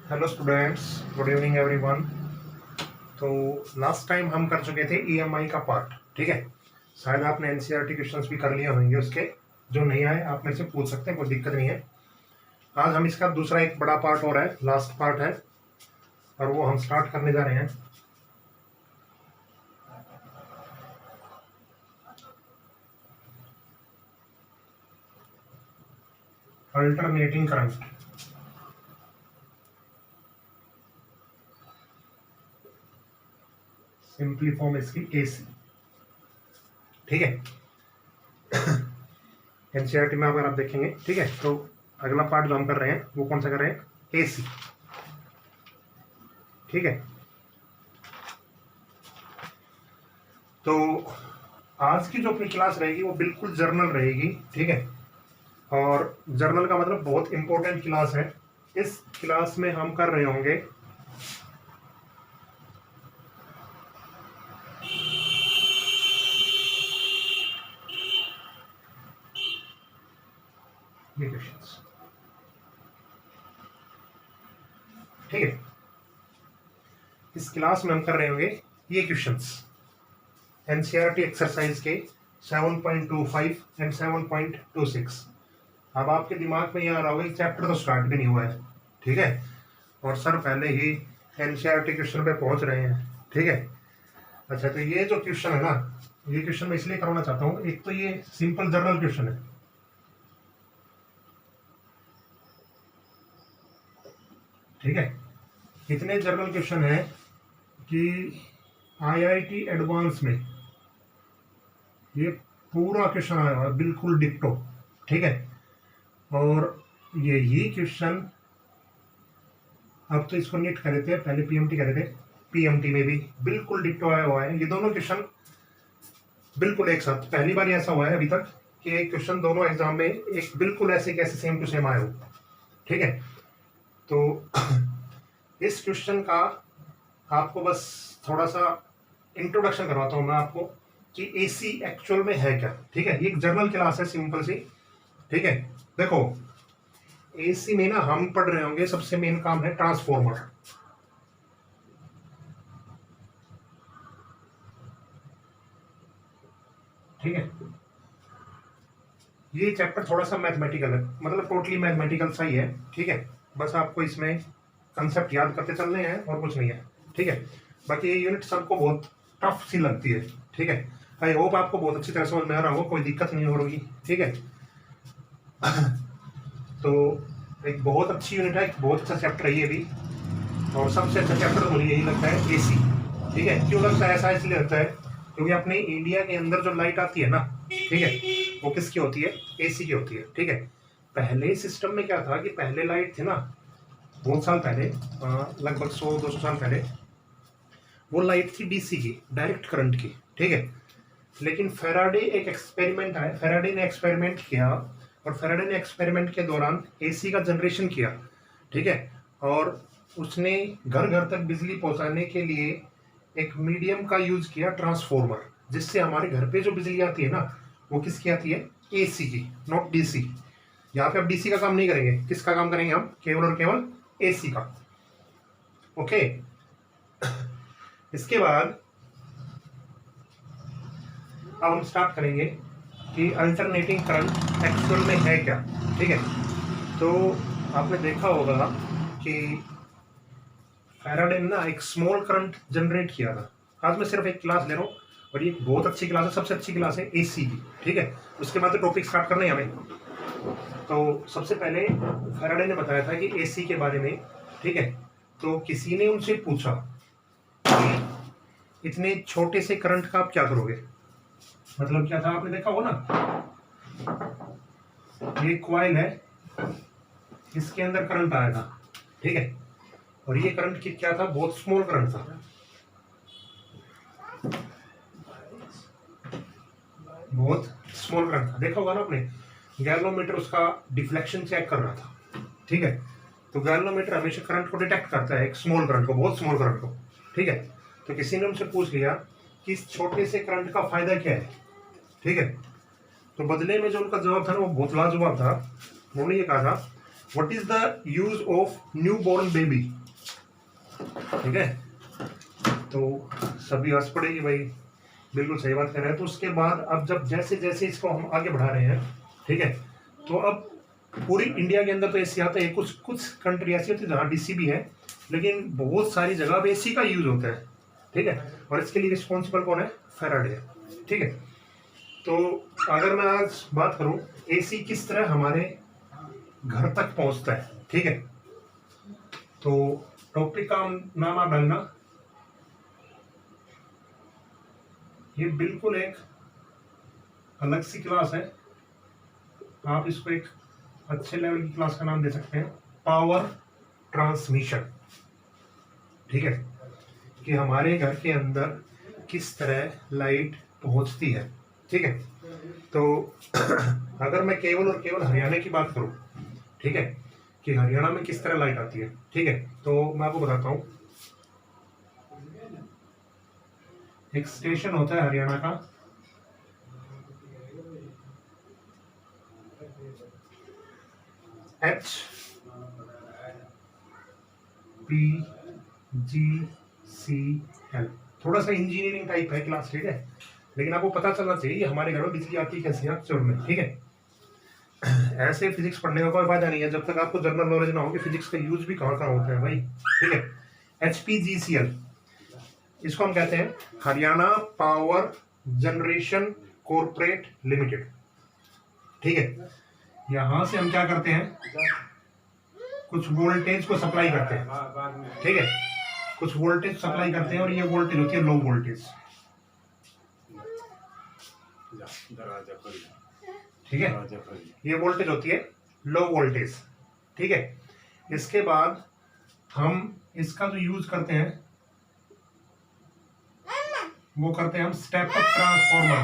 Hello students, good evening everyone. तो last time हम कर चुके थे ईएमआई का पार्ट, ठीक है। शायद आपने एनसीईआरटी क्वेश्चंस भी कर लिए होंगे उसके। जो नहीं आए आप मेरे से पूछ सकते हैं, कोई दिक्कत नहीं है। आज हम इसका दूसरा एक बड़ा पार्ट हो रहा है, लास्ट पार्ट है, और वो हम स्टार्ट करने जा रहे हैं। Alternating current. सिंपली फॉर्म इसकी एसी, ठीक है। एनसीईआरटी में अगर आप देखेंगे, ठीक है, तो अगला पार्ट जो हम कर रहे हैं वो कौन सा कर रहे हैं? एसी, ठीक है। तो आज की जो अपनी क्लास रहेगी वो बिल्कुल जर्नल रहेगी, ठीक है। और जर्नल का मतलब बहुत इंपॉर्टेंट क्लास है। इस क्लास में हम कर रहे होंगे ये क्वेश्चंस, ठीक है। इस क्लास में हम कर रहे होंगे ये क्वेश्चंस एनसीईआरटी एक्सरसाइज के 7.25 एंड 7.26। अब आपके दिमाग में ये आ रहा होगा कि चैप्टर तो स्टार्ट भी नहीं हुआ है, ठीक है, और सर पहले ही एनसीईआरटी क्वेश्चन पे पहुंच रहे हैं, ठीक है। अच्छा, तो ये जो क्वेश्चन है ना, ये क्वेश्चन मैं इसलिए करवाना चाहता हूँ। एक तो ये सिंपल जर्नल क्वेश्चन है, ठीक है। इतने जर्नल क्वेश्चन है कि आईआईटी एडवांस में ये पूरा क्वेश्चन आया हुआ है, बिल्कुल डिक्टो, ठीक है। और ये क्वेश्चन अब तो इसको नीट कर देते हैं, पहले पीएमटी कर देते, पीएमटी में भी बिल्कुल डिक्टो आया हुआ है। ये दोनों क्वेश्चन बिल्कुल एक साथ, पहली बार ऐसा हुआ है अभी तक कि एक क्वेश्चन दोनों एग्जाम में एक बिल्कुल ऐसे कैसे सेम टू सेम आए हो, ठीक है। तो इस क्वेश्चन का आपको बस थोड़ा सा इंट्रोडक्शन करवाता हूं मैं आपको कि एसी एक्चुअल में है क्या, ठीक है। ये एक जर्नल क्लास है सिंपल सी, ठीक है। देखो, एसी में ना हम पढ़ रहे होंगे, सबसे मेन काम है ट्रांसफॉर्मर, ठीक है। ये चैप्टर थोड़ा सा मैथमेटिकल है, मतलब टोटली मैथमेटिकल सा ही है, ठीक है। बस आपको इसमें कंसेप्ट याद करते चलने हैं और कुछ नहीं है, ठीक है। बाकी ये यूनिट सबको बहुत टफ सी लगती है, ठीक है। आई होप आपको बहुत अच्छी तरह समझ में आ रहा होगा, कोई दिक्कत नहीं हो रही, ठीक है। तो एक बहुत अच्छी यूनिट है, एक बहुत अच्छा चैप्टर है ये भी। और सबसे अच्छा चैप्टर मुझे यही लगता है एसी, ठीक है। क्यों लगता है ऐसा? इसलिए लगता है क्योंकि अपने इंडिया के अंदर जो लाइट आती है ना, ठीक है, वो किसकी होती है? एसी की होती है, ठीक है। पहले सिस्टम में क्या था कि पहले लाइट थी ना, बहुत साल पहले, लगभग 100-200 साल पहले, वो लाइट थी डीसी की, डायरेक्ट करंट की, ठीक है। लेकिन फेराडे एक एक्सपेरिमेंट आया, फेराडे ने एक्सपेरिमेंट किया, और फेराडे ने एक्सपेरिमेंट के दौरान एसी का जनरेशन किया, ठीक है। और उसने घर घर तक बिजली पहुंचाने के लिए एक मीडियम का यूज किया, ट्रांसफॉर्मर, जिससे हमारे घर पे जो बिजली आती है ना, वो किसकी आती है? एसी की, नॉट डीसी। यहाँ पे अब डीसी का काम नहीं करेंगे, किसका काम करेंगे हम? केवल और केवल एसी का, ओके। इसके बाद अब हम स्टार्ट करेंगे कि अल्टरनेटिंग करंट एक्चुअल में है क्या, ठीक है। तो आपने देखा होगा कि फैराडे ने ना एक स्मॉल करंट जनरेट किया था। आज मैं सिर्फ एक क्लास ले रहा हूँ, और ये बहुत अच्छी क्लास है, सबसे अच्छी क्लास है एसी की, ठीक है। उसके बाद तो टॉपिक स्टार्ट करना है हमें। तो सबसे पहले फैराडे ने बताया था कि एसी के बारे में, ठीक है। तो किसी ने उनसे पूछा कि इतने छोटे से करंट का आप क्या करोगे? मतलब क्या था, आपने देखा हो ना, ये कॉइल है, इसके अंदर करंट आया था, ठीक है। और ये करंट की क्या था? बहुत स्मॉल करंट था, बहुत स्मॉल करंट था। देखा होगा ना आपने, गैल्वोमीटर उसका डिफ्लेक्शन चेक कर रहा था, ठीक है। तो गैल्वोमीटर हमेशा करंट को डिटेक्ट करता है, एक स्मॉल करंट को, बहुत स्मॉल करंट को, ठीक है। तो किसी ने उनसे पूछ लिया कि इस छोटे से करंट का फायदा क्या है, ठीक है। तो बदले में जो उनका जवाब था ना, वो बहुत लाजवाब था। उन्होंने ये कहा था what is the use of new born baby. ठीक है, तो सभी हंस पड़े कि भाई बिल्कुल सही बात कर रहे हैं। तो उसके बाद अब जब जैसे जैसे इसको हम आगे बढ़ा रहे हैं, ठीक है, तो अब पूरी इंडिया के अंदर तो एसी आता है, कुछ कुछ कंट्री ऐसी होती है जहाँ डीसी भी है, लेकिन बहुत सारी जगह पे एसी का यूज होता है। ठीक है, और इसके लिए रिस्पॉन्सिबल कौन है? फैराडे। ठीक है, तो अगर मैं आज बात करूं एसी किस तरह हमारे घर तक पहुंचता है, ठीक है, तो टॉपिक का नाम आप डालना, ये बिल्कुल एक अलग सी क्लास है, आप इसको एक अच्छे लेवल की क्लास का नाम दे सकते हैं, पावर ट्रांसमिशन। ठीक है, कि हमारे घर के अंदर किस तरह लाइट पहुंचती है। ठीक है, तो अगर मैं केवल और केवल हरियाणा की बात करूं, ठीक है, कि हरियाणा में किस तरह लाइट आती है, ठीक है, तो मैं आपको बताता हूं। एक स्टेशन होता है हरियाणा का, HPGCL, थोड़ा सा इंजीनियरिंग टाइप है क्लास, ठीक है, लेकिन आपको पता चलना चाहिए हमारे घर में बिजली आती है कैसे, एक्चुअल में। ठीक है, ऐसे फिजिक्स पढ़ने का कोई फायदा नहीं है जब तक आपको जनरल नॉलेज ना हो कि फिजिक्स का यूज भी कहाँ कहाँ होता है भाई। ठीक है, HPGCL, इसको हम कहते हैं Haryana power generation corporate limited. ठीक है, यहां से हम क्या करते हैं, कुछ वोल्टेज को सप्लाई करते हैं। ठीक है, कुछ वोल्टेज सप्लाई करते हैं और ये वोल्टेज होती है लो वोल्टेज। ठीक है, ये वोल्टेज होती है लो वोल्टेज। ठीक है, इसके बाद हम इसका जो यूज करते हैं वो करते हैं हम step up transformer.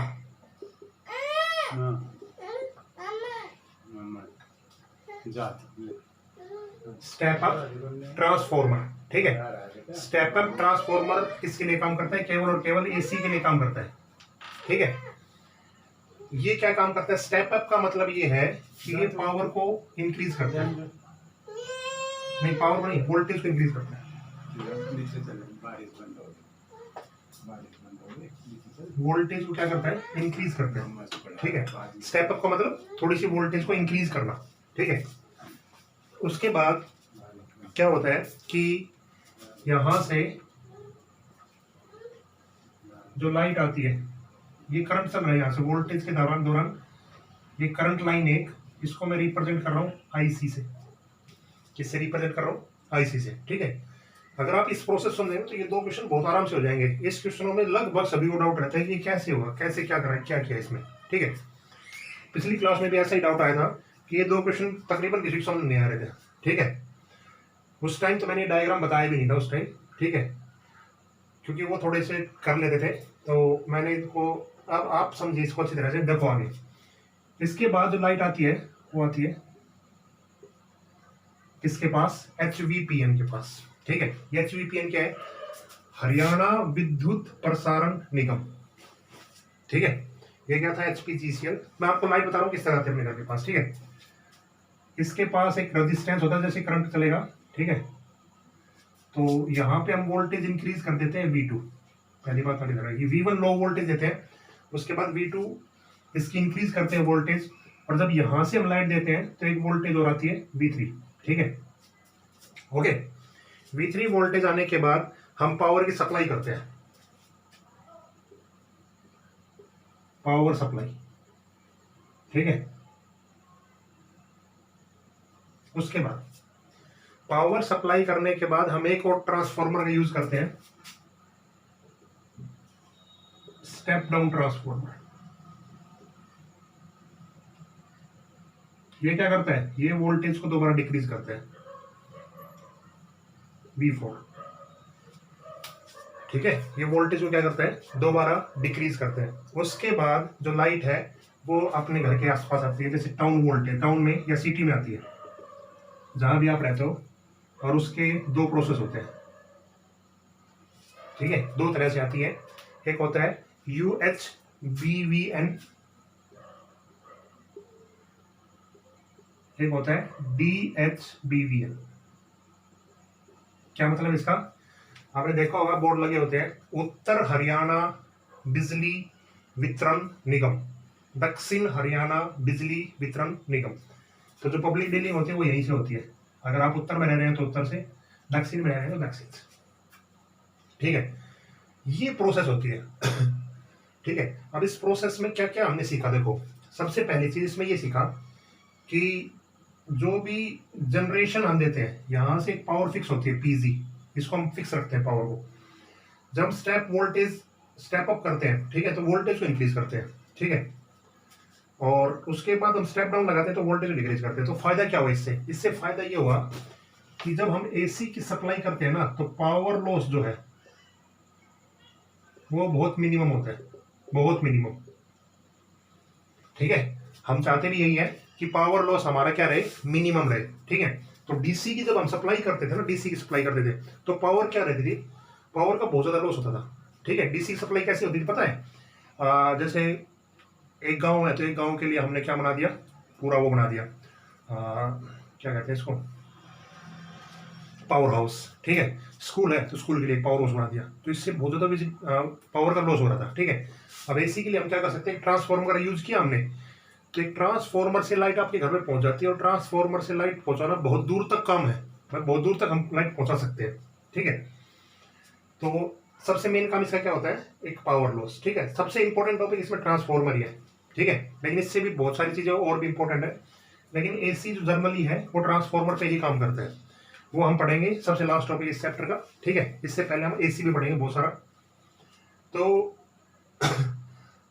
Step up transformer. ठीक है, स्टेप अप ट्रांसफॉर्मर किसके लिए काम करता है? केवल और केवल एसी के लिए काम करता है। ठीक है, ये क्या काम करता है? स्टेप अप का मतलब ये है कि ये पावर को इंक्रीज करता है, नहीं पावर नहीं, वोल्टेज को इंक्रीज करता है। वोल्टेज को क्या करता है? इंक्रीज करता है। ठीक है, स्टेप अप का मतलब थोड़ी सी वोल्टेज को इंक्रीज करना। ठीक है, उसके बाद क्या होता है कि यहां से जो लाइट आती है, ये करंट चल रहा है यहाँ से वोल्टेज के दौरान ये करंट लाइन एक, इसको मैं रिप्रेजेंट कर रहा हूँ आईसी से। किससे रिप्रेजेंट कर रहा हूँ? आईसी से। ठीक है, अगर आप इस प्रोसेस सुनेंगे तो ये दो क्वेश्चन बहुत आराम से हो जाएंगे। इस क्वेश्चनों में लगभग सभी को डाउट रहता है कि कैसे होगा, कैसे क्या करा, क्या किया इसमें। ठीक है, पिछली क्लास में भी ऐसा ही डाउट आया था कि ये दो क्वेश्चन तकरीबन किसी समझ नहीं आ रहे थे। ठीक है, उस टाइम तो मैंने डायग्राम बताया भी नहीं था उस टाइम। ठीक है, क्योंकि वो थोड़े से कर लेते थे, तो मैंने इनको, अब आप समझिए इसको अच्छी तरह से, देखो आगे। इसके बाद जो लाइट आती है वो आती है किसके पास? HVPN के पास। ठीक है, ये HVPN क्या है? हरियाणा विद्युत प्रसारण निगम। ठीक है, ये क्या था? HPGCL। मैं आपको लाइट बता रहा हूँ किस तरह आते हैं अपने घर के पास। ठीक है, इसके पास एक रेजिस्टेंस होता है, जैसे करंट चलेगा। ठीक है, तो यहाँ पे हम वोल्टेज इंक्रीज कर देते हैं V2। पहली बात वाली तरह, ये V1 लो वोल्टेज देते हैं, उसके बाद V2 इसकी इंक्रीज करते हैं वोल्टेज, और जब यहां से हम लाइट देते हैं तो एक वोल्टेज और आती है V3। ठीक है, ओके, V3 वोल्टेज आने के बाद हम पावर की सप्लाई करते हैं, पावर सप्लाई। ठीक है, उसके बाद पावर सप्लाई करने के बाद हम एक और ट्रांसफार्मर का यूज करते हैं, स्टेप डाउन ट्रांसफार्मर। ये क्या करता है? ये वोल्टेज को दोबारा डिक्रीज करता है, V4। ठीक है, ये वोल्टेज को क्या करता है? दोबारा डिक्रीज करते हैं। उसके बाद जो लाइट है वो अपने घर के आसपास आती है, जैसे टाउन वोल्टेज, टाउन में या सिटी में आती है, जहां भी आप रहते हो, और उसके दो प्रोसेस होते हैं। ठीक है, दो तरह से आती है, एक होता है UHVVN, एक होता है DHBVL। क्या मतलब इसका? आपने देखा होगा बोर्ड लगे होते हैं, उत्तर हरियाणा बिजली वितरण निगम, दक्षिण हरियाणा बिजली वितरण निगम। तो जो पब्लिक डीलिंग होती है वो यहीं से होती है। अगर आप उत्तर में रह रहे हैं तो उत्तर से, दक्षिण में रह रहे हैं तो दक्षिण से। ठीक है, ये प्रोसेस होती है। ठीक है, अब इस प्रोसेस में क्या क्या हमने सीखा, देखो सबसे पहली चीज इसमें ये सीखा कि जो भी जनरेशन हम देते हैं, यहां से एक पावर फिक्स होती है पीजी, इसको हम फिक्स रखते हैं पावर को। जब हम स्टेप वोल्टेज स्टेप अप करते हैं, ठीक है, तो वोल्टेज को इंक्रीज करते हैं। ठीक है, और उसके बाद हम स्टेप डाउन लगाते हैं तो वोल्टेज डिक्रीज करते हैं। तो फायदा क्या हुआ इससे? इससे फायदा ये हुआ कि जब हम एसी की सप्लाई करते हैं ना, तो पावर लॉस जो है वो बहुत मिनिमम होता है, बहुत मिनिमम। ठीक है, हम चाहते भी यही है कि पावर लॉस हमारा क्या रहे, मिनिमम रहे। ठीक है, तो डीसी की जब हम सप्लाई करते थे ना, डीसी की सप्लाई करते थे तो पावर क्या रहती थी, पावर का बहुत ज्यादा लॉस होता था। ठीक है, डीसी सप्लाई कैसी होती थी पता है? जैसे एक गांव है तो एक गांव के लिए हमने क्या बना दिया, पूरा वो बना दिया, क्या कहते हैं इसको, पावर हाउस। ठीक है, स्कूल है तो स्कूल के लिए पावर हाउस बना दिया, तो इससे बहुत ज्यादा पावर का लॉस हो रहा था। ठीक है, अब एसी के लिए हम क्या कर सकते हैं, ट्रांसफार्मर का यूज किया हमने, तो एक ट्रांसफार्मर से लाइट आपके घर में पहुंच जाती है, और ट्रांसफार्मर से लाइट पहुंचाना बहुत दूर तक काम है, बहुत दूर तक हम लाइट पहुंचा सकते हैं। ठीक है, तो सबसे मेन काम इसका क्या होता है, एक पावर लॉस। ठीक है, सबसे इंपॉर्टेंट टॉपिक इसमें ट्रांसफार्मर ही है। ठीक है, लेकिन इससे भी बहुत सारी चीजें और भी इंपॉर्टेंट है, लेकिन एसी जो जर्नली है वो ट्रांसफार्मर पे ही काम करता है, वो हम पढ़ेंगे सबसे लास्ट टॉपिक इस चैप्टर का। ठीक है, इससे पहले हम एसी भी पढ़ेंगे बहुत सारा। तो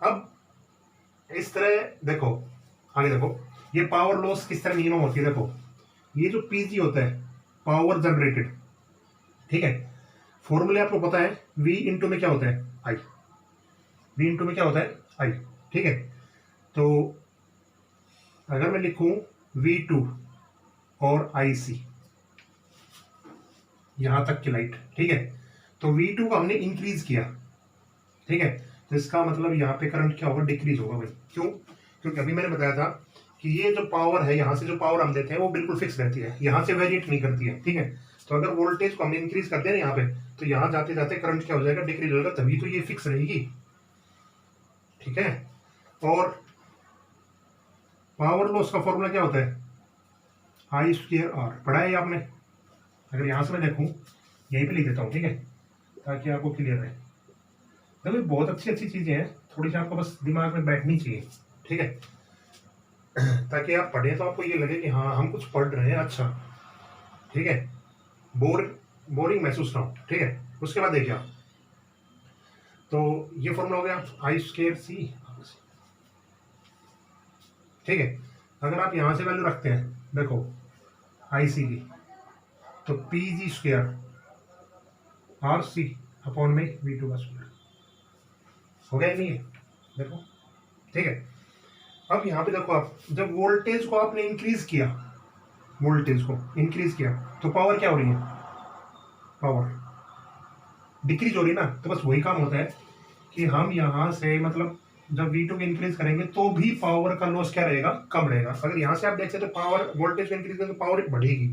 अब इस तरह देखो, आगे देखो, ये पावर लॉस किस तरह मिनिमम होती है। देखो ये जो पीजी होता है, पावर जनरेटेड, ठीक है, फॉर्मूले आपको पता है, वी इंटू में क्या होता है, आई, वी इंटू में क्या होता है, आई। ठीक है, तो अगर मैं लिखूं V2 और IC, यहां तक की लाइट, ठीक है, तो V2 को हमने इंक्रीज किया। ठीक है, तो इसका मतलब यहाँ पे करंट क्या होगा, डिक्रीज होगा भाई। क्यों? क्योंकि अभी मैंने बताया था कि ये जो पावर है, यहाँ से जो पावर हम देते हैं वो बिल्कुल फिक्स रहती है, यहाँ से वेरिएट नहीं करती है। ठीक है, तो अगर वोल्टेज को हमने इंक्रीज कर दिया ना यहाँ पे, तो यहाँ जाते जाते करंट क्या हो जाएगा, डिक्रीज हो जाएगा, तभी तो ये फिक्स रहेगी। ठीक है, और पावर लॉस का फॉर्मूला क्या होता है, I²R, पढ़ा है आपने? अगर यहाँ से मैं देखूँ, यहीं पे लिख देता हूँ, ठीक है, ताकि आपको क्लियर रहे। देखो बहुत अच्छी अच्छी चीजें हैं, थोड़ी सी आपको बस दिमाग में बैठनी चाहिए। ठीक है, ताकि आप पढ़े तो आपको ये लगे कि हाँ हम कुछ पढ़ रहे हैं, अच्छा। ठीक है, बोरिंग महसूस ना हो। ठीक है, उसके बाद देखिए आप, तो ये फॉर्मूला हो गया I²C। ठीक है, अगर आप यहां से वैल्यू रखते हैं, देखो IC की, तो PG² RC अपॉन में V2 का स्क्वायर हो गया, नहीं है? देखो, ठीक है, अब यहाँ पे देखो आप, जब वोल्टेज को आपने इंक्रीज किया, वोल्टेज को इंक्रीज किया, तो पावर क्या हो रही है, पावर डिक्रीज हो रही है ना। तो बस वही काम होता है कि हम यहाँ से मतलब जब V2 को इंक्रीज करेंगे तो भी पावर का लॉस क्या रहेगा, कम रहेगा। अगर यहाँ से आप देखते हैं तो पावर, वोल्टेज को इंक्रीज करें तो पावर बढ़ेगी,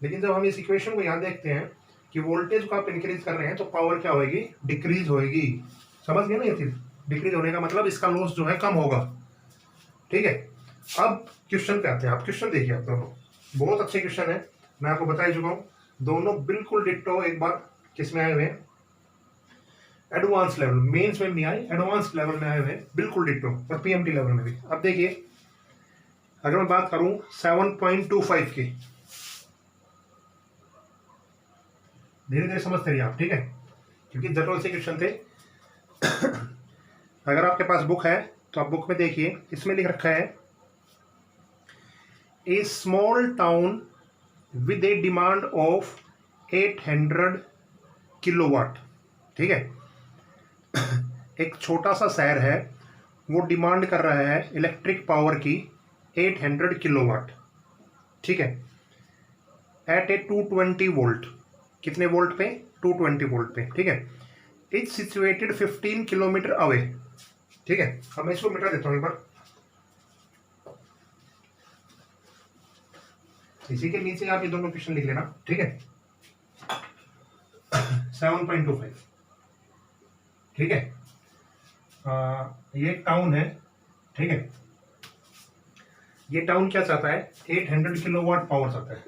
लेकिन जब हम इस इक्वेशन को यहाँ देखते हैं कि वोल्टेज को आप इंक्रीज कर रहे हैं तो पावर क्या होगी, डिक्रीज होगी। समझ गए ना ये चीज, डिक्रीज होने का मतलब इसका लॉस जो है कम होगा। ठीक है, अब क्वेश्चन पे आते हैं। आप क्वेश्चन देखिए, आप दोनों बहुत अच्छे क्वेश्चन है, मैं आपको बता ही चुका हूँ, दोनों बिल्कुल डिट्टो। एक बार किस में आए हुए हैं, एडवांस लेवल, मेंस में नहीं आए, एडवांस लेवल में आए हुए हैं, बिल्कुल डिट्टो, और पीएमटी लेवल में भी। अब देखिए, अगर मैं बात करूं 7.25 की, धीरे धीरे समझते रहिए आप, ठीक है, क्योंकि जनरल से क्वेश्चन थे। अगर आपके पास बुक है तो आप बुक में देखिए, इसमें लिख रखा है, a small town with a demand of 800 kilowatt. ठीक है, एक छोटा सा शहर है, वो डिमांड कर रहा है इलेक्ट्रिक पावर की 800 किलोवाट। ठीक है, एट ए 220 वोल्ट, कितने वोल्ट पे, 220 वोल्ट पे। ठीक है, इट्स सिचुएटेड 15 किलोमीटर अवे। ठीक है, अब मैं इसको मिटा देता हूँ एक बार। इसी के नीचे आप ये दोनों क्वेश्चन लिख लेना, ठीक है। 7.25, ठीक है। ये टाउन है, ठीक है। ये टाउन क्या चाहता है, 800 किलोवाट पावर चाहता है।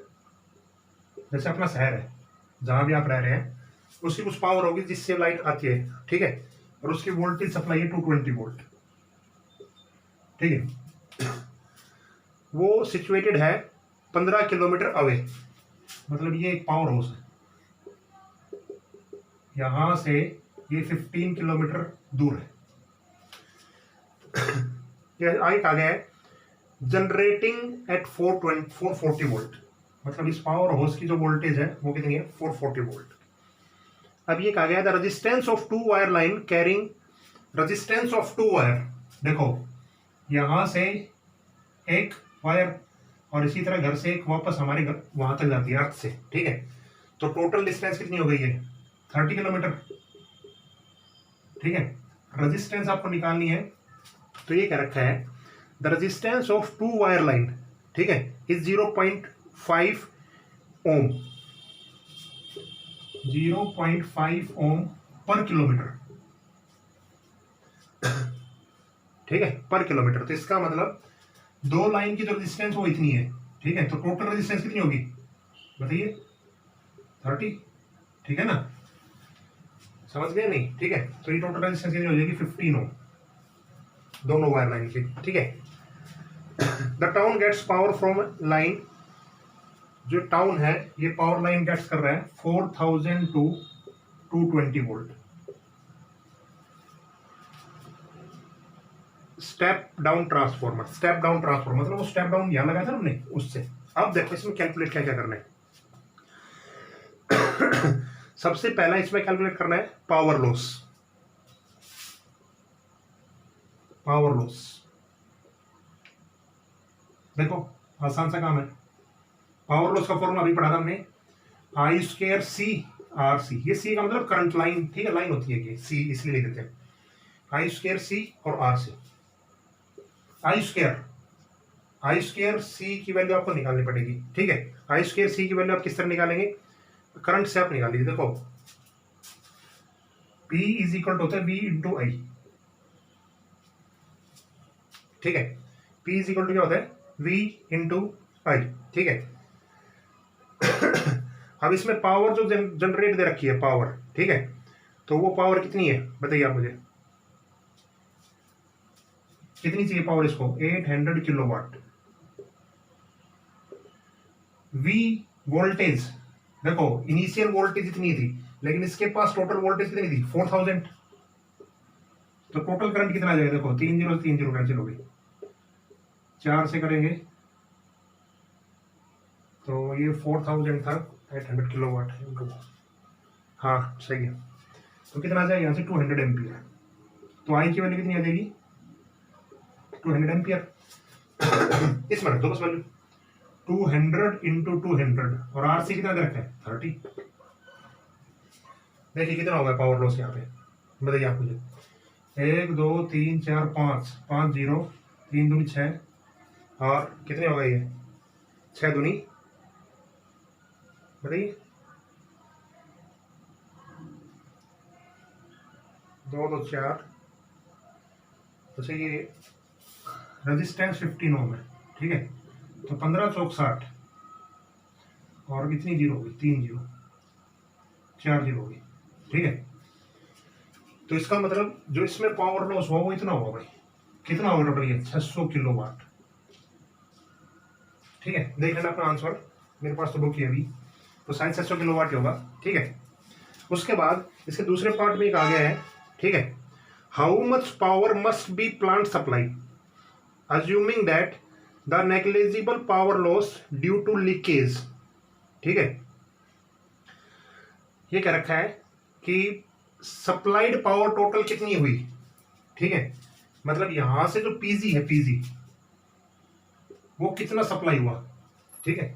जैसे अपना शहर है, जहां भी आप रह रहे हैं, उसकी कुछ पावर होगी जिससे लाइट आती है, ठीक है। और उसकी वोल्टेज सप्लाई है 220 वोल्ट, ठीक है। वो सिचुएटेड है 15 किलोमीटर अवे, मतलब ये एक पावर हाउस है। यहां से ये 15 किलोमीटर दूर है। ये आगे कहा गया है जनरेटिंग एट 440 वोल्ट, मतलब इस पावर हाउस की जो वोल्टेज है वो कितनी है, 440 वोल्ट। अब ये कहा गया the resistance of 2 wire line carrying, resistance of 2 wire, देखो यहां से एक वायर और इसी तरह घर से एक वापस हमारे घर वहां तक जाती है अर्थ से, ठीक है। तो टोटल डिस्टेंस कितनी हो गई है, 30 किलोमीटर, ठीक है। रेजिस्टेंस आपको निकालनी है, तो ये क्या रखा है the resistance of 2 wire line, ठीक है, इज 0.5 ओम, 0.5 ओम पर किलोमीटर, ठीक है, पर किलोमीटर। तो इसका मतलब 2 लाइन की जो रेजिस्टेंस वो इतनी है, ठीक है। तो टोटल रेजिस्टेंस कितनी होगी बताइए, 30, ठीक है ना, समझ गए नहीं, ठीक है। तो ये टोटल रेजिस्टेंस कितनी हो जाएगी, 15 ओम दोनों वायर लाइन की, ठीक है। The town gets power from line, जो टाउन है ये पावर लाइन गेट्स कर रहा है 4000 to 220 volt. Step down transformer, step down transformer मतलब वो स्टेप डाउन यहां लगाया था हमने उससे। अब देखो इसमें कैलकुलेट क्या क्या करना है। सबसे पहला इसमें कैलकुलेट करना है पावर लॉस, पावर लॉस। देखो आसान सा काम है, पावर लॉस का फॉर्मूला अभी पढ़ा था हमने, आई स्क्वायर सी आर सी। ये सी का मतलब करंट लाइन, ठीक है, लाइन होती है कि सी इसलिए लिख देते हैं, आई स्क्वायर सी और आर सी। आई स्क्वायर सी की वैल्यू आपको निकालनी पड़ेगी, ठीक है। आई स्क्वायर सी की वैल्यू आप किस तरह निकालेंगे, करंट से आप निकाल लीजिए। देखो P इज इक्वल टू होता है V इंटू आई, ठीक है। P इज इक्वल टू क्या होता है, V इंटू आई, ठीक है। अब इसमें पावर जो जनरेट दे रखी है पावर, ठीक है, तो वो पावर कितनी है बताइए आप मुझे, कितनी चाहिए पावर इसको, 800 किलोवाट। V वोल्टेज, देखो इनिशियल वोल्टेज इतनी थी, लेकिन इसके पास टोटल वोल्टेज कितनी थी, 4000। तो टोटल करंट कितना आ जाएगा, देखो 30 कैंसिल हो गई, 4 से करेंगे तो ये 4000 था, 800 किलोवाट है, हाँ सही है। तो कितना आ जाएगा यहाँ से 200 एम्पियर। तो आई की वैल्यू कितनी आ जाएगी, 200 एम्पियर। इसमें रख दो बस वैल्यू, 200 इंटू 200, और आर सी कितना दे रखा है, 30। देखिए कितना होगा पावर लॉस यहाँ पे, बताइए आप मुझे। 1 2 3 4 5, 5 0, 3 दूनी 6, और कितने होगा ये, 6 दूनी बताइए, 2 2 4, तो ये रेजिस्टेंस 15 ओम है, ठीक है। तो 15 चौक 60, और कितनी जीरो होगी, 3 जीरो, 4 जीरो होगी, ठीक है। तो इसका मतलब जो इसमें पावर लॉस हुआ वो इतना होगा भाई, कितना होगा टोटल, ये 600 किलोवाट, ठीक है। देख लेना अपना आंसर, मेरे पास तो बुक ही अभी, तो साइंस 600 किलोवाट होगा, ठीक है। उसके बाद इसके दूसरे पार्ट में एक आ गया है, ठीक है, how much power must be plant supply assuming that the negligible power loss due to leakage, ठीक है। ये क्या रखा है कि सप्लाइड पावर टोटल कितनी हुई, ठीक है, मतलब यहां से जो पीजी है, पीजी वो कितना सप्लाई हुआ, ठीक है,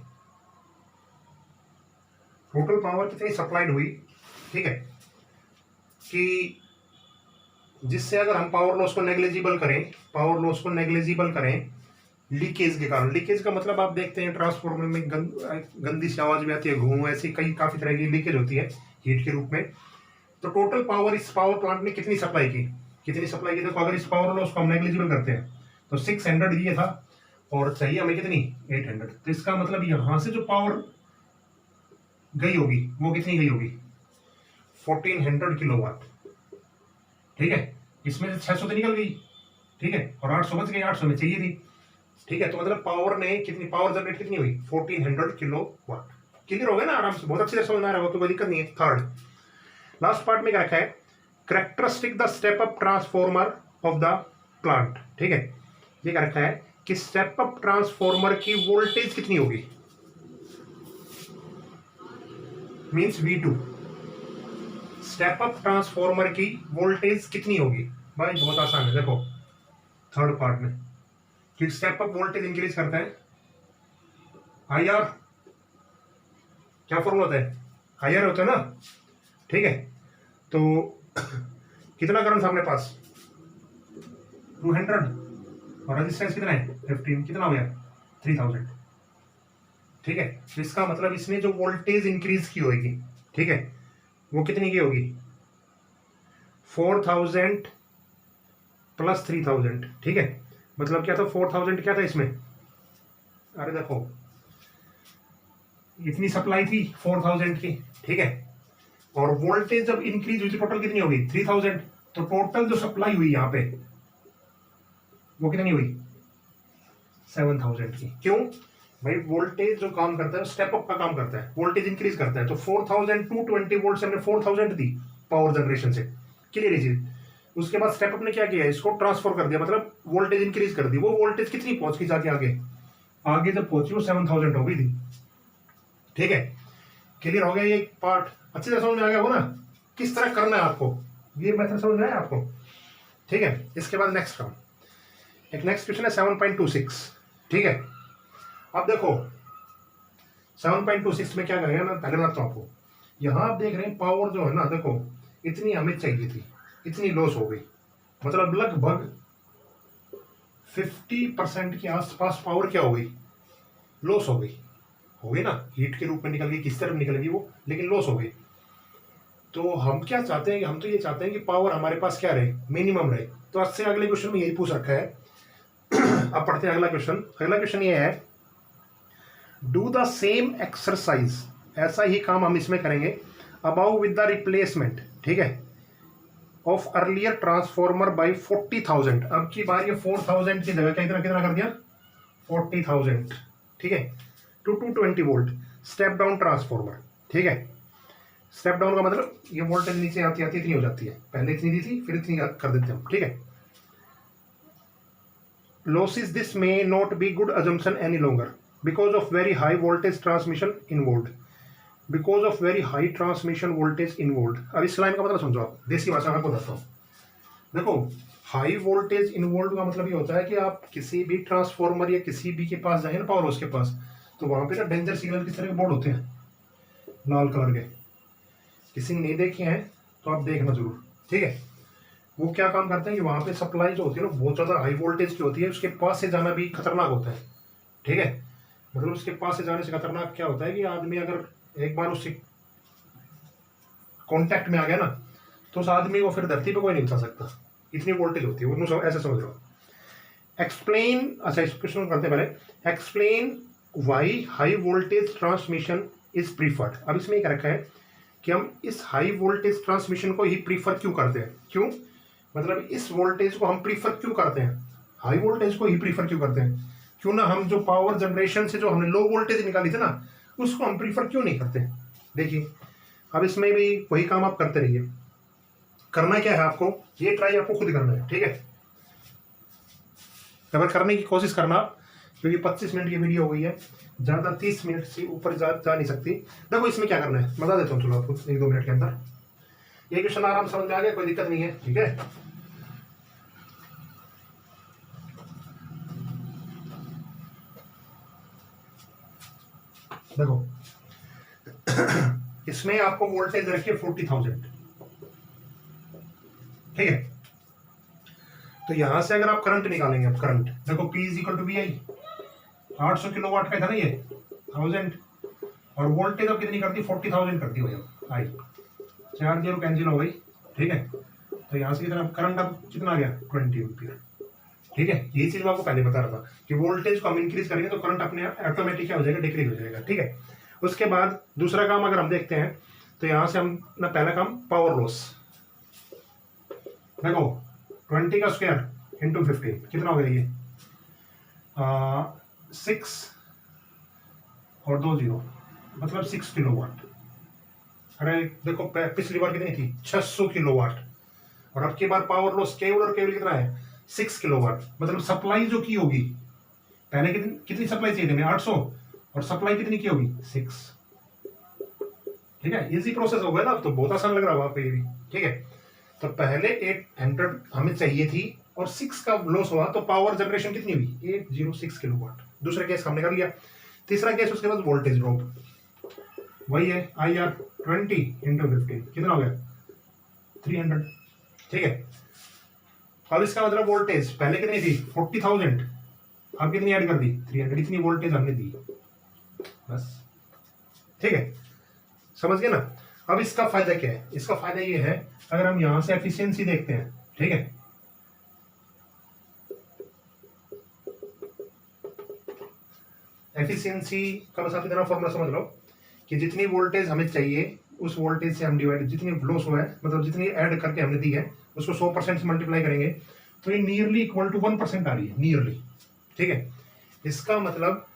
टोटल पावर कितनी सप्लाइड हुई, ठीक है, कि जिससे अगर हम पावर लॉस को नेग्लिजिबल करें, पावर लॉस को नेग्लिजिबल करें, लीकेज के कारण। लीकेज का मतलब आप देखते हैं ट्रांसफार्मर में गंदी सी आवाज भी आती है, घूम, ऐसी कई काफी तरह की लीकेज होती है हीट के रूप में। तो टोटल पावर इस पावर प्लांट ने कितनी सप्लाई की, देखो अगर इस पावर लॉस को हम नेग्लिजिबल करते हैं तो 600 ये था और चाहिए हमें कितनी 800। तो इसका मतलब यहां से जो पावर गई होगी वो कितनी गई होगी 1400 किलोवाट। ठीक है, इसमें से 600 तो निकल गई, ठीक है, और 800 बच गई, 800 में चाहिए थी। ठीक है, तो मतलब पावर ने कितनी, पावर जनरेट कितनी हुई 1400 किलोवाट। क्लियर हो गया ना आराम से, बहुत अच्छी तरह समझ में आ रहा है, तो कोई दिक्कत नहीं है। थर्ड लास्ट पार्ट में क्या रखा है, characteristic the step up transformer of the plant. ठीक है, ये क्या रखा है कि स्टेप अप ट्रांसफॉर्मर की वोल्टेज कितनी होगी, means V2। Step up transformer की वोल्टेज कितनी होगी भाई, बहुत आसान है, देखो थर्ड पार्ट में कि स्टेप अप वोल्टेज इंक्रीज करता है IR, क्या फॉर्मूला होता है, IR होता है ना। ठीक है, तो कितना करंट सामने पास 200 और रेजिस्टेंस कितना है 15, कितना हो गया 3000। ठीक है, तो इसका मतलब इसने जो वोल्टेज इंक्रीज की होगी, ठीक है, वो कितनी की होगी 4000 प्लस 3000। ठीक है, मतलब क्या था 4000 क्या था इसमें, अरे देखो इतनी सप्लाई थी 4000 की। ठीक है, और वोल्टेज जब इंक्रीज हुई तो टोटल कितनी होगी 3000। तो टोटल जो सप्लाई हुई यहां पे वो कितनी हुई 7000 की। क्यों भाई, वोल्टेज जो काम करता है स्टेप अप का काम करता है, वोल्टेज इंक्रीज करता है। तो 4220 वोल्ट से हमने 4000 दी पावर जनरेशन से, क्लियर है चीज। उसके बाद स्टेप अप ने क्या किया, इसको ट्रांसफर कर दिया, मतलब वोल्टेज इंक्रीज कर दी। वो वोल्टेज कितनी पहुंच गई जाके आगे, आगे जब पहुंची वो 7000 हो गई थी। ठीक है, क्लियर हो गया ये पार्ट, अच्छी तरह समझ में आ गया हो ना किस तरह करना है आपको, ये मेथड समझ में आया आपको। ठीक है, इसके बाद नेक्स्ट काम, एक नेक्स्ट क्वेश्चन है 7.26। ठीक है, अब देखो 7.26 में क्या करेंगे, मैं पहले बताता हूं आपको। यहां आप देख रहे हैं पावर जो है ना, देखो इतनी हमें चाहिए थी, इतनी लॉस हो गई, मतलब लगभग 50% के आसपास पावर क्या हो गई, लॉस हो गई ना, हीट के रूप में निकल गई, किस तरफ निकल गई वो, लेकिन लॉस हो गई। तो हम क्या चाहते हैं, हम तो ये चाहते हैं कि पावर हमारे पास क्या रहे, मिनिमम रहे। तो आज से अगले क्वेश्चन में यही पूछ रखा है। अब पढ़ते हैं अगला क्वेश्चन। अगला क्वेश्चन ये है, डू द सेम एक्सरसाइज, ऐसा ही काम हम इसमें करेंगे, अबाउ विद द रिप्लेसमेंट, ठीक है, ऑफ अर्लियर ट्रांसफॉर्मर बाय 40,000। अब की बार ये 4000 की जगह क्या कितना कर दिया 40,000। ठीक है, to 220 volt step down transformer. ठीक है, स्टेप डाउन का मतलब ये वोल्टेज नीचे आती आती इतनी हो जाती है, पहले इतनी दी थी फिर इतनी कर देते हैं हम। ठीक है, losses this may not be good assumption any longer because of very high voltage transmission involved, because of very high transmission voltage involved। अब इस लाइन का मतलब समझो आप, देसी भाषा में आपको बताता हूँ। देखो हाई वोल्टेज इन्वॉल्व का मतलब ये होता है कि आप किसी भी ट्रांसफॉर्मर या किसी भी के पास जाए ना, पावर हाउस के पास, तो वहां पे ना डेंजर सिग्नल किस तरह के बोर्ड होते हैं, लाल कलर के, किसी ने नहीं देखे हैं तो आप देखना जरूर। ठीक है, वो क्या काम करते हैं कि वहां पे सप्लाई जो होती है ना बहुत ज़्यादा हाई वोल्टेज की होती है, उसके पास से जाना भी खतरनाक होता है। ठीक है, मतलब उसके पास से जाने से खतरनाक क्या होता है कि आदमी अगर एक बार उससे कांटेक्ट में आ गया ना, तो उस आदमी को फिर धरती पे कोई नहीं उठा सकता, इतनी वोल्टेज होती है वो, ऐसे समझ लो। एक्सप्लेन, अच्छा इस क्वेश्चन करते पहले, explain why high voltage transmission is preferred. अब इसमें क्या रखा है कि हम इस हाई वोल्टेज ट्रांसमिशन को ही प्रीफर क्यों करते हैं, क्यों, मतलब इस वोल्टेज को हम प्रीफर क्यों करते हैं, हाई वोल्टेज को ही प्रीफर क्यों करते हैं, क्यों ना हम जो पावर जनरेशन से जो हमने लो वोल्टेज निकाली थी ना, उसको हम प्रीफर क्यों नहीं करते। देखिए अब इसमें भी वही काम आप करते रहिए। करना क्या है आपको, ये ट्राई आपको खुद करना है। ठीक है, अगर करने की कोशिश करना, क्योंकि 25 मिनट की वीडियो हो गई है, ज़्यादा 30 मिनट से ऊपर जा नहीं सकती। देखो इसमें क्या करना है बता देता हूँ चलो आपको 1-2 मिनट के अंदर। ये क्वेश्चन आराम समझ में आ गया, कोई दिक्कत नहीं है। ठीक है, देखो इसमें आपको वोल्टेज रखिए 40,000। ठीक है, तो यहां से अगर आप करंट निकालेंगे, अब करंट देखो P is equal to VI, 800 kilowatt का था ना ये 1000, और वोल्टेज अब कितनी कर दी 40,000 कर दी भाई। अब आई 4 जीरो कैंसिल हो गई, ठीक है। तो यहाँ से कितना करंट अब कितना आ गया 20 एम्पियर, ठीक है। यही चीज मैं आपको पहले बता रहा था कि वोल्टेज को हम इंक्रीज करेंगे तो करंट अपने आप ऑटोमेटिक क्या हो जाएगा, डिक्रीज हो जाएगा, ठीक है। उसके बाद दूसरा काम अगर हम देखते हैं तो यहाँ से हम ना पहला काम पावर लॉस, देखो 20 का स्क्वायर इंटू 15 कितना हो गया ये 6 और 2 जीरो मतलब 6 किलोवाट। अरे देखो पिछली बार कितनी थी 600 किलोवाट, और अब की बार पावर लॉस केवल और केवल कितना है 6 किलोवाट। मतलब सप्लाई जो की होगी, पहले कितनी सप्लाई चाहिए थी 800, और सप्लाई कितनी की होगी 6, ठीक है। इजी प्रोसेस हो गया ना, अब तो बहुत आसान लग रहा होगा आपको ये भी, ठीक है। तो पहले 800 हमें चाहिए थी और 6 का लॉस हुआ तो पावर जनरेशन कितनी हुई 806 किलोवाट। दूसरा केस हमने कर लिया। तीसरा केस उसके बाद वोल्टेज ड्रॉप, वही है IR 20 इंटू 15 कितना हो गया 300, ठीक है। अब इसका मतलब वोल्टेज पहले कितनी थी 40,000, अब कितनी ऐड कर दी 300, इतनी वोल्टेज हमने दी बस, ठीक है। समझ गए ना। अब इसका फायदा क्या है, इसका फायदा ये है अगर हम यहां से एफिशिएंसी देखते हैं, ठीक है। एफिशिएंसी का बस आप इतना फॉर्मूला समझ लो कि जितनी वोल्टेज हमें चाहिए उस वोल्टेज से हम डिवाइड, जितनी लॉस हुआ है मतलब जितनी ऐड करके हमने दी है उसको 100% से मल्टीप्लाई करेंगे तो ये नियरली इक्वल टू 1% आ रही है, नियरली, ठीक है। इसका मतलब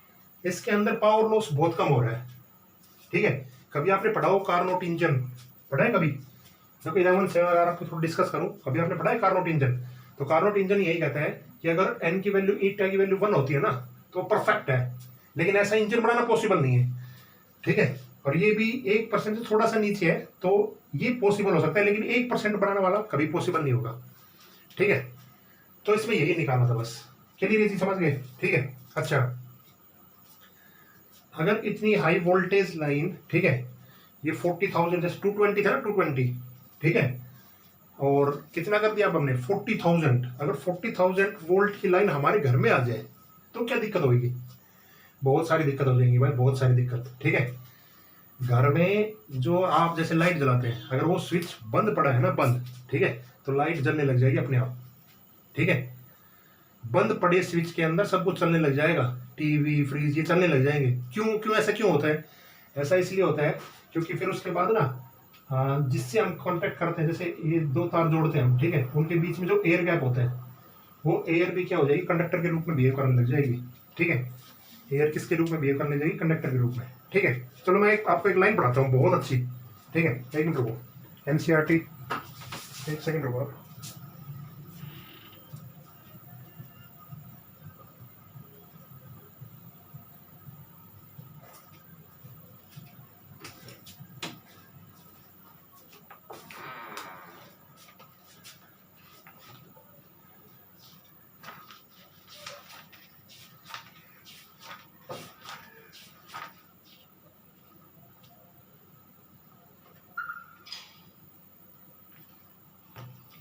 इसके अंदर पावर लॉस बहुत कम हो रहा है, ठीक है। कभी आपने पढ़ा हो कार्नोट इंजन, पढ़ा है कभी, देखो 11 से अगर आपको थोड़ा डिस्कस करूं, कभी आपने पढ़ा है कार्नोट इंजन। तो कार्नोट इंजन यही कहता है कि अगर एन की वैल्यू ईटा की वैल्यू 1 होती है ना तो परफेक्ट है, लेकिन ऐसा इंजन बनाना पॉसिबल नहीं है, ठीक है। और ये भी 1% से थोड़ा सा नीचे है तो ये पॉसिबल हो सकता है, लेकिन 1% बनाने वाला कभी पॉसिबल नहीं होगा, ठीक है। तो इसमें यही निकालना था बस, क्लियर ये चीज समझ गए, ठीक है। अच्छा, अगर इतनी हाई वोल्टेज लाइन, ठीक है, ये 40,000 जैसे 220 था ना 220, ठीक है, और कितना कर दिया अब हमने 40,000। अगर 40,000 वोल्ट की लाइन हमारे घर में आ जाए तो क्या दिक्कत होगी, बहुत सारी दिक्कत हो जाएंगी भाई, बहुत सारी दिक्कत, ठीक है। घर में जो आप जैसे लाइट जलाते हैं, अगर वो स्विच बंद पड़ा है ना बंद, ठीक है, तो लाइट जलने लग जाएगी अपने आप, ठीक है। बंद पड़े स्विच के अंदर सब कुछ चलने लग जाएगा, टीवी फ्रिज ये चलने लग जाएंगे। क्यों क्यों ऐसा क्यों होता है, ऐसा इसलिए होता है क्योंकि फिर उसके बाद ना जिससे हम कांटेक्ट करते हैं, जैसे ये 2 तार जोड़ते हैं हम, ठीक है, उनके बीच में जो एयर गैप होता है वो एयर भी क्या हो जाएगी कंडक्टर के रूप में बिहेव करने लग जाएगी, ठीक है। एयर किसके रूप में बिहेव करने लगेगी कंडक्टर के रूप में, ठीक है। चलो मैं आपको एक लाइन पढ़ाता हूँ बहुत अच्छी, ठीक है। एक मिनट रुको, NCERT, एक सेकंड रुको।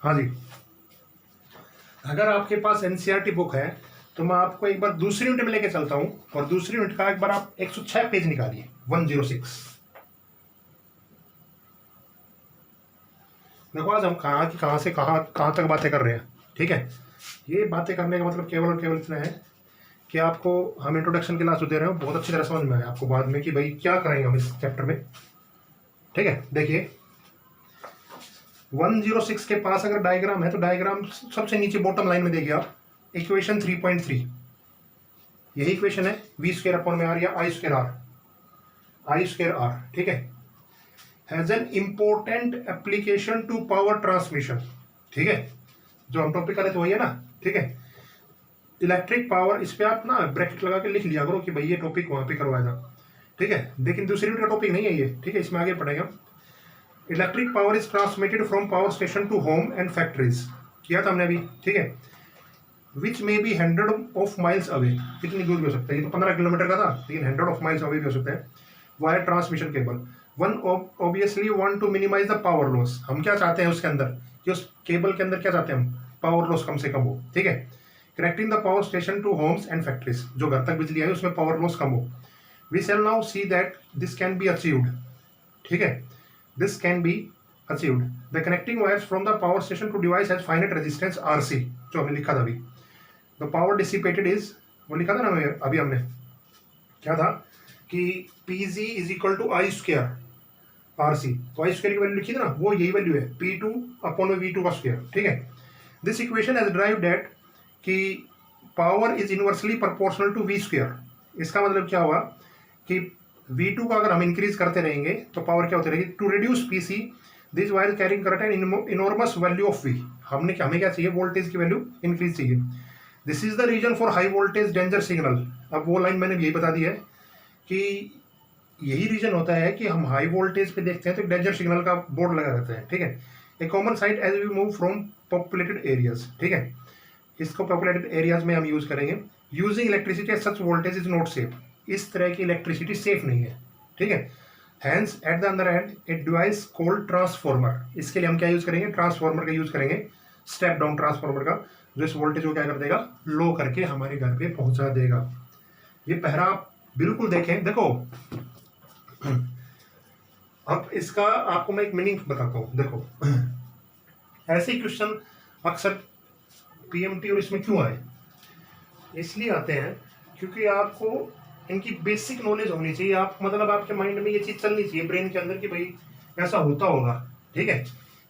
हाँ जी, अगर आपके पास NCERT बुक है तो मैं आपको एक बार दूसरी यूनिट में लेके चलता हूं, और दूसरी यूनिट का एक बार आप 106 पेज निकालिए 106। देखो आज हम कहाँ से कहाँ तक बातें कर रहे हैं, ठीक है। ये बातें करने का मतलब केवल और केवल इतना है कि आपको हम इंट्रोडक्शन क्लास दे रहे हो, बहुत अच्छी तरह समझ में आए आपको बाद में कि भाई क्या करेंगे हम इस चैप्टर में, ठीक है। देखिए 106 के पास अगर डायग्राम है तो डायग्राम सबसे नीचे बॉटम लाइन में देखिए आप, इक्वेशन 3.3, यही इक्वेशन है v²/r या I²r, ठीक है। Has an important application to power transmission, ठीक है, जो हम टॉपिक करे तो वही है ना, ठीक है। इलेक्ट्रिक पावर, इस पे आप ना ब्रैकेट लगा के लिख लिया करो कि भाई ये टॉपिक वहां पे करवाया था, ठीक है। लेकिन दूसरी यूनिट का टॉपिक नहीं है ये, ठीक है, इसमें आगे पढ़ेगा। Electric power is transmitted from power station to home and factories, किया था हमने अभी, ठीक है। Which may be 100 of miles away, कितनी दूर भी हो सकता है, ये तो 15 किलोमीटर का था, लेकिन 100 ऑफ माइल्स अवे भी हो सकता है, wire transmission cable. One obviously want to minimize the power loss, हम क्या चाहते हैं उसके अंदर कि उस केबल के अंदर क्या चाहते हैं हम, पावर लॉस कम से कम हो, ठीक है। Connecting the power station to homes and factories, जो घर तक बिजली आई उसमें पावर लॉस कम हो। We shall now see that this can be achieved, ठीक है, this can be achieved. The connecting wires from the power station to device has finite resistance RC, जो हमने लिखा था अभी। द पावर डिसिपेटेड इज, वो लिखा था ना अभी हमने, क्या था कि PG is equal to I square RC, तो I स्क्वायर की वैल्यू लिखी थी ना, वो यही वैल्यू है P2 अपॉन V2 का स्क्वायर, ठीक है। This equation has derived that कि power is inversely proportional to V square. इसका मतलब क्या हुआ कि V2 का अगर हम इंक्रीज करते रहेंगे तो पावर क्या होती रहेगी। To reduce PC this wire carrying current an enormous value of V, हमें क्या चाहिए, वोल्टेज की वैल्यू इंक्रीज चाहिए। This is the reason for high voltage danger signal. अब वो लाइन मैंने यही बता दी है कि यही रीजन होता है कि हम हाई वोल्टेज पे देखते हैं तो डेंजर सिग्नल का बोर्ड लगा रहता है, ठीक है। A common sight as we move from populated areas, ठीक है, इसको पॉपुलेटेड एरियाज में हम यूज करेंगे। Using electricity at such voltage is not safe, इस तरह की इलेक्ट्रिसिटी सेफ नहीं है, ठीक है। Hence at the other end a device called transformer, इसके लिए हम क्या यूज करेंगे, ट्रांसफॉर्मर का यूज करेंगे, स्टेप डाउन ट्रांसफॉर्मर का, जो इस वोल्टेज को क्या कर देगा, लो करके हमारे घर पे पहुंचा देगा। ये पहरा आप बिल्कुल देखें, देखो अब इसका आपको मैं एक मीनिंग बताता हूँ। देखो ऐसे क्वेश्चन अक्सर PMT और इसमें क्यों आए, इसलिए आते हैं क्योंकि आपको इनकी बेसिक नॉलेज होनी चाहिए। आप मतलब आपके माइंड में ये चीज चलनी चाहिए, ब्रेन के अंदर, कि भाई ऐसा होता होगा, ठीक है।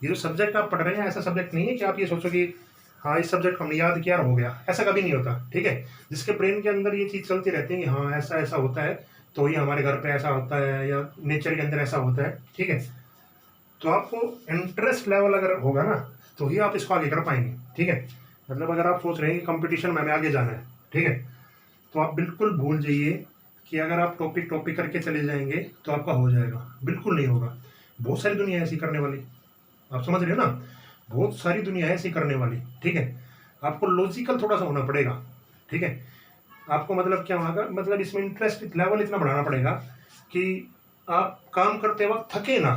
ये जो सब्जेक्ट आप पढ़ रहे हैं ऐसा सब्जेक्ट नहीं है कि आप ये सोचो कि हाँ इस सब्जेक्ट हमने याद किया हो गया, ऐसा कभी नहीं होता, ठीक है। जिसके ब्रेन के अंदर ये चीज चलती रहती है कि हाँ ऐसा ऐसा होता है, तो ये हमारे घर पे ऐसा होता है या नेचर के अंदर ऐसा होता है, ठीक है। तो आपको इंटरेस्ट लेवल अगर होगा ना तो ही आप इसको आगे कर पाएंगे, ठीक है। मतलब अगर आप सोच रहे हैं कि कंपटीशन में हमें आगे जाना है, ठीक है, तो आप बिल्कुल भूल जाइए कि अगर आप टॉपिक करके चले जाएंगे तो आपका हो जाएगा, बिल्कुल नहीं होगा। बहुत सारी दुनिया ऐसी करने वाली, आप समझ रहे हो ना, बहुत सारी दुनिया है ऐसी करने वाली, ठीक है। आपको लॉजिकल थोड़ा सा होना पड़ेगा, ठीक है। आपको मतलब क्या होगा, मतलब इसमें इंटरेस्ट लेवल इतना बढ़ाना पड़ेगा कि आप काम करते वक्त थके ना,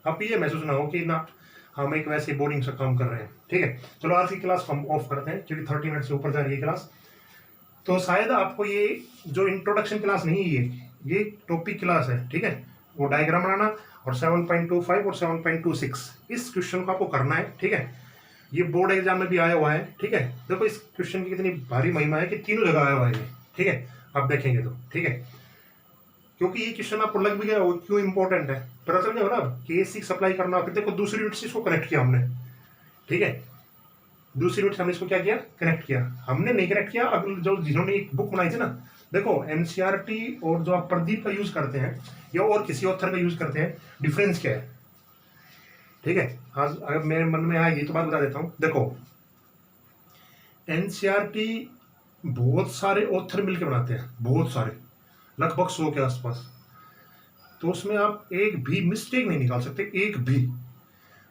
आप ये महसूस ना हो कि ना हम एक वैसे बोरिंग सा काम कर रहे हैं, ठीक है। चलो आज की क्लास हम ऑफ करते हैं क्योंकि 30 मिनट से ऊपर जा रही है क्लास। तो शायद आपको ये जो इंट्रोडक्शन क्लास नहीं है, ये टॉपिक क्लास है, ठीक है। वो डायग्राम बनाना और 7.25 और 7.26 इस क्वेश्चन को आपको करना है, ठीक है। ये बोर्ड एग्जाम में भी आया हुआ है, ठीक है। देखो इस क्वेश्चन की कितनी भारी महिमा है कि तीनों जगह आया हुआ है ये, ठीक है। आप देखेंगे तो, ठीक है, क्योंकि ये क्वेश्चन आपको लग भी गया वो क्यों इंपॉर्टेंट है, पता चल गया ना कि AC सप्लाई करना। फिर देखो दूसरी यूनिट से इसको कनेक्ट किया हमने, ठीक है, दूसरी यूनिट से हमने इसको क्या किया, कनेक्ट किया। हमने नहीं कनेक्ट किया, अगले जो जिन्होंने एक बुक बनाई थी ना, देखो NCERT और जो आप प्रदीप का यूज करते हैं या और किसी ऑथर का यूज करते हैं, डिफरेंस क्या है, ठीक है। हाँ अगर मेरे मन में आएगी तो बात बता देता हूँ। देखो NCERT बहुत सारे ऑथर मिलकर बनाते हैं, बहुत सारे, लगभग 100 के आसपास, तो उसमें आप एक भी मिस्टेक नहीं निकाल सकते, एक भी।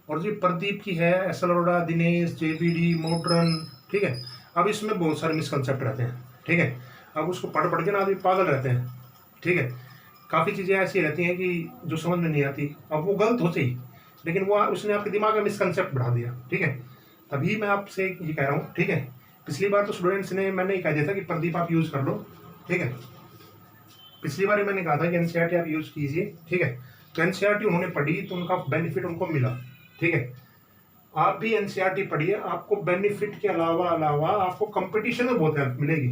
और जो प्रदीप की है, SL Arora, Dinesh, JPD, modern, ठीक है, अब इसमें बहुत सारे मिसकंसेप्ट रहते हैं, ठीक है। अब उसको पढ़ के ना आदमी पागल रहते हैं, ठीक है। काफ़ी चीज़ें ऐसी रहती हैं कि जो समझ में नहीं आती, अब वो गलत होती ही, लेकिन वो उसने आपके दिमाग में मिसकंसेप्ट बढ़ा दिया, ठीक है। तभी मैं आपसे ये कह रहा हूँ, ठीक है। पिछली बार तो स्टूडेंट्स ने मैंने कह दिया था कि प्रदीप आप यूज़ कर लो, ठीक है। पिछली बार मैंने कहा था कि NCERT आप यूज़ कीजिए, ठीक है। तो NCERT उन्होंने पढ़ी तो उनका बेनिफिट उनको मिला, ठीक है। आप भी NCERT पढ़िए, आपको बेनिफिट के अलावा आपको कंपटीशन में बहुत हेल्प मिलेगी,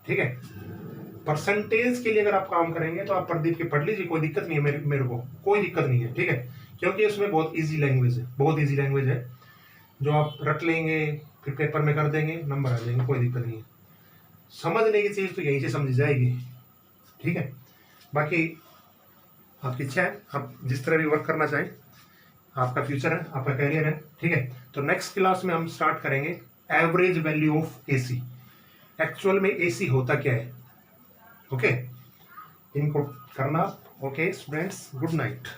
ठीक है। परसेंटेज के लिए अगर आप काम करेंगे तो आप प्रदीप के पढ़ लीजिए, कोई दिक्कत नहीं है, मेरे को कोई दिक्कत नहीं है, ठीक है। क्योंकि उसमें बहुत इजी लैंग्वेज है, बहुत इजी लैंग्वेज है, जो आप रट लेंगे फिर पेपर में कर देंगे, नंबर आ जाएंगे, कोई दिक्कत नहीं है। समझने की चीज़ तो यहीं से समझ जाएगी, ठीक है। बाकी आपकी इच्छा है, आप जिस तरह भी वर्क करना चाहें, आपका फ्यूचर है, आपका करियर है, ठीक है। तो नेक्स्ट क्लास में हम स्टार्ट करेंगे average value of AC, actual में AC होता क्या है, ओके। इनको करना, ओके स्टूडेंट्स, गुड नाइट।